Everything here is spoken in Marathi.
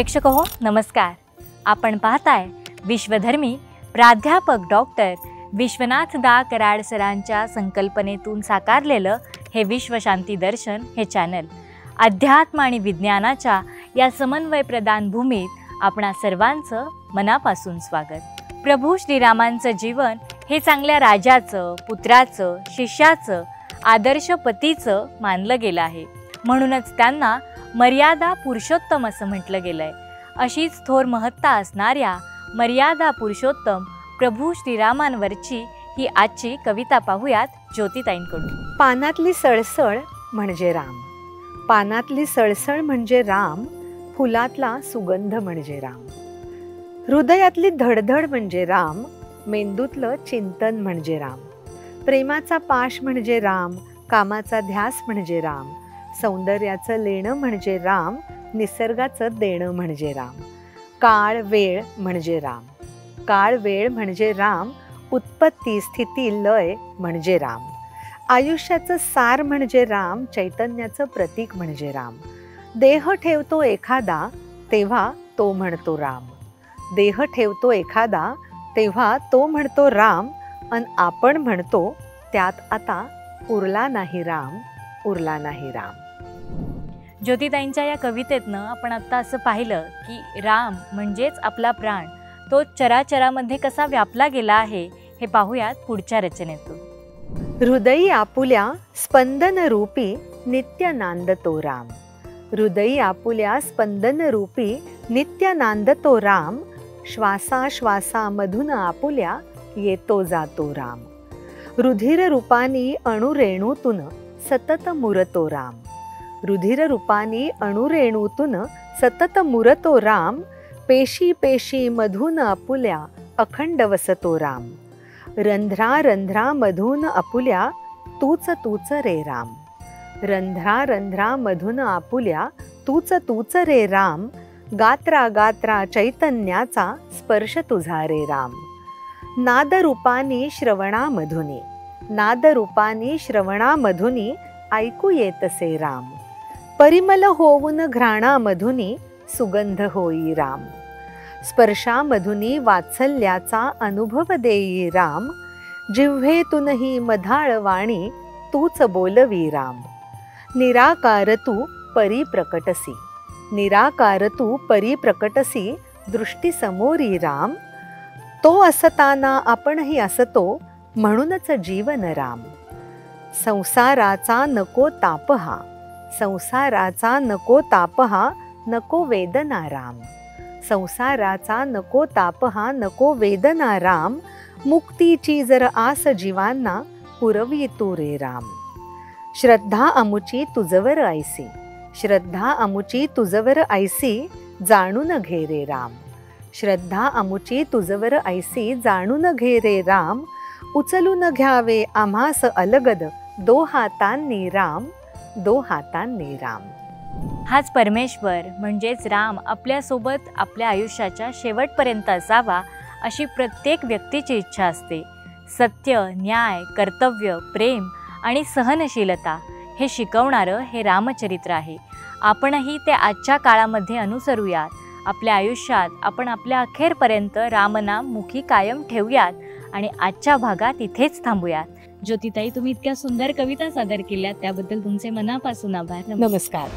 प्रेक्षक हो नमस्कार। आपण पाहताय विश्वधर्मी प्राध्यापक डॉक्टर विश्वनाथ दा कराड सरांच्या संकल्पनेतून साकारलेलं हे विश्वशांती दर्शन हे चॅनल। अध्यात्म आणि विज्ञानाच्या या समन्वय प्रदान भूमीत आपणा सर्वांचं मनापासून स्वागत। प्रभू श्रीरामांचं जीवन हे चांगल्या राजाचं, पुत्राचं, शिष्याचं, आदर्श पतीचं मानलं गेलं आहे। म्हणूनच त्यांना मर्यादा पुरुषोत्तम असं म्हटलं गेलंय। अशीच थोर महत्ता असणाऱ्या मर्यादा पुरुषोत्तम प्रभू श्रीरामांवरची ही आजची कविता पाहूयात ज्योतिताईंकडून। पानातली सळसळ म्हणजे राम, पानातली सळसळ म्हणजे राम, फुलातला सुगंध म्हणजे राम, हृदयातली धडधड म्हणजे राम, मेंदूतलं चिंतन म्हणजे राम, प्रेमाचा पाश म्हणजे राम, कामाचा ध्यास म्हणजे राम, सौंदर्याचं लेणं म्हणजे राम, निसर्गाचं देणं म्हणजे राम, काळ वेळ म्हणजे राम, काळ वेळ म्हणजे राम, उत्पत्ती स्थिती लय म्हणजे राम, आयुष्याचं सार म्हणजे राम, चैतन्याचं प्रतीक म्हणजे राम, देह ठेवतो एखादा तेव्हा तो म्हणतो राम, देह ठेवतो एखादा तेव्हा तो म्हणतो राम, अन आपण म्हणतो त्यात आता उरला नाही राम, उरला नाही राम। ज्योतिताईंच्या या कवितेतनं आपण आता असं पाहिलं की राम म्हणजेच आपला प्राण, तो चराचरामध्ये कसा व्यापला गेला आहे हे पाहूयात पुढच्या रचनेतून। हृदयी आपुल्या स्पंदन रूपी नित्य नांदतो राम, हृदयी आपुल्या स्पंदन रूपी नित्य नांदतो राम, श्वासाश्वासामधून आपुल्या येतो जातो राम, रुधिर रूपानी अणुरेणूतून सतत मुरतो राम, रुधिर रूपानी अणुरेणूतून सतत मुरतो राम, पेशी पेशी मधून आपुल्या अखंड वसतो राम, रंध्रा रंध्रा मधून आपुल्या तूच तूच रे राम, रंध्रा रंध्रा मधून आपुल्या तूच तूच रे राम, गात्रा गात्रा चैतन्याचा स्पर्श तुझा रे राम, नादरूपानी श्रवणामधुनी, नादरूपानी श्रवणामधुनी ऐकू येतसे राम, परिमल होऊन घ्राणामधुनी सुगंध होई राम, स्पर्शामधुनी वात्सल्याचा अनुभव देई राम, जिव्हेतूनही मधाळ वाणी तूच बोलवी राम, निराकार तू परिप्रकटसी, निराकार तू परिप्रकटसी दृष्टी समोरी राम, तो असताना आपणही असतो म्हणूनच जीवन राम, संसाराचा नको ताप हा, संसाराचा नको ताप हा, नको वेदना राम, संसाराचा नको ताप हा, नको वेदना राम, मुक्तीची जर आस जीवांना पुरवी तू रे राम, श्रद्धा अमुची तुझवर ऐसी, श्रद्धा अमुची तुझवर ऐसी जाणून घे रे राम, श्रद्धा अमुची तुझवर ऐसी जाणून घे रे राम, उचलून घ्यावे आम्हास अलगद दो हातांनी राम, दो हातांनी राम। हाच परमेश्वर म्हणजेच राम आपल्यासोबत आपल्या आयुष्याच्या शेवटपर्यंत असावा अशी प्रत्येक व्यक्तीची इच्छा असते। सत्य, न्याय, कर्तव्य, प्रेम आणि सहनशीलता हे शिकवणारं हे रामचरित्र आहे। आपणही ते आजच्या काळामध्ये अनुसरूयात। आपल्या आयुष्यात आपण आपल्या अखेरपर्यंत रामनाम मुखी कायम ठेवूयात आणि आजच्या भागात इथेच थांबूयात। ज्योतिताई, तुम्ही इतक्या सुंदर कविता सादर केल्या त्याबद्दल तुमचे मनापासून आभार। नमस्कार।